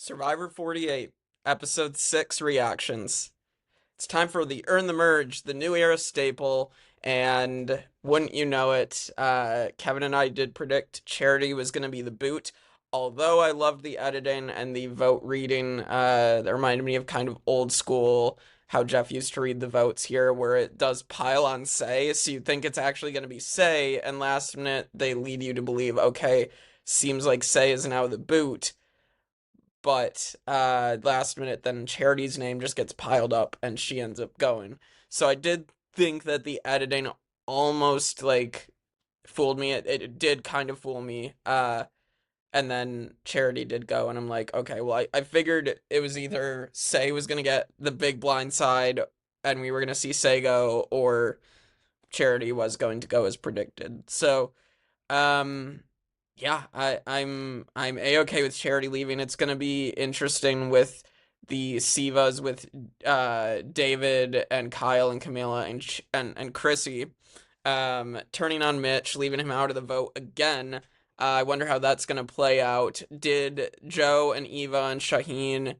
Survivor 48, Episode 6 reactions. It's time for the Earn the Merge, the new era staple, and wouldn't you know it, Kevin and I did predict Charity was going to be the boot. Although I loved the editing and the vote reading, that reminded me of kind of old school, how Jeff used to read the votes here, where it does pile on Say, so you think it's actually going to be Say, and last minute they lead you to believe, okay, seems like Say is now the boot, but last minute then Charity's name just gets piled up and she ends up going. So I did think that the editing almost like fooled me. It did kind of fool me. And then Charity did go, and I'm like, okay, well, I figured it was either Say was gonna get the big blind side and we were gonna see Say go, or Charity was going to go as predicted. So um yeah, I'm a-okay with Charity leaving. It's gonna be interesting with the Sivas with David and Kyle and Camilla and Chrissy turning on Mitch, leaving him out of the vote again. I wonder how that's gonna play out. Did Joe and Eva and Shaheen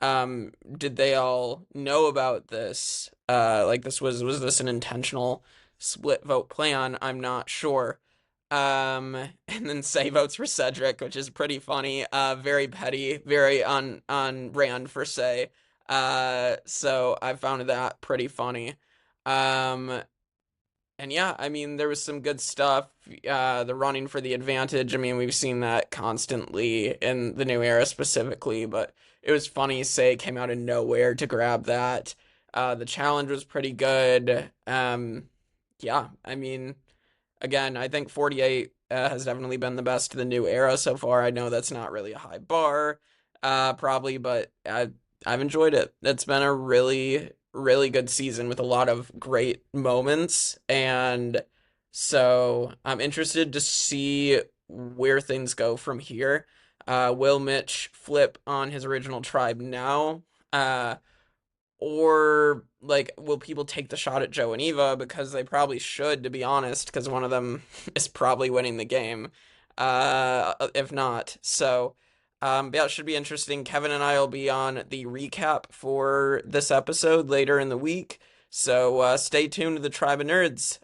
did they all know about this? Like this was this an intentional split vote plan? I'm not sure. And then Say votes for Cedric, which is pretty funny. Very petty, very on brand for Say. So I found that pretty funny. Um, and yeah, I mean, there was some good stuff. The running for the advantage. I mean, we've seen that constantly in the new era specifically, but it was funny. Say came out of nowhere to grab that. The challenge was pretty good. Yeah, I mean, again, I think 48 has definitely been the best of the new era so far. I know that's not really a high bar, probably, but I've enjoyed it. It's been a really, really good season with a lot of great moments, and so I'm interested to see where things go from here. Will Mitch flip on his original tribe now? Or like will people take the shot at Joe and Eva, because they probably should, to be honest, because one of them is probably winning the game, if not. So yeah, it should be interesting. Kevin and I will be on the recap for this episode later in the week, so stay tuned to the Tribe of Nerds.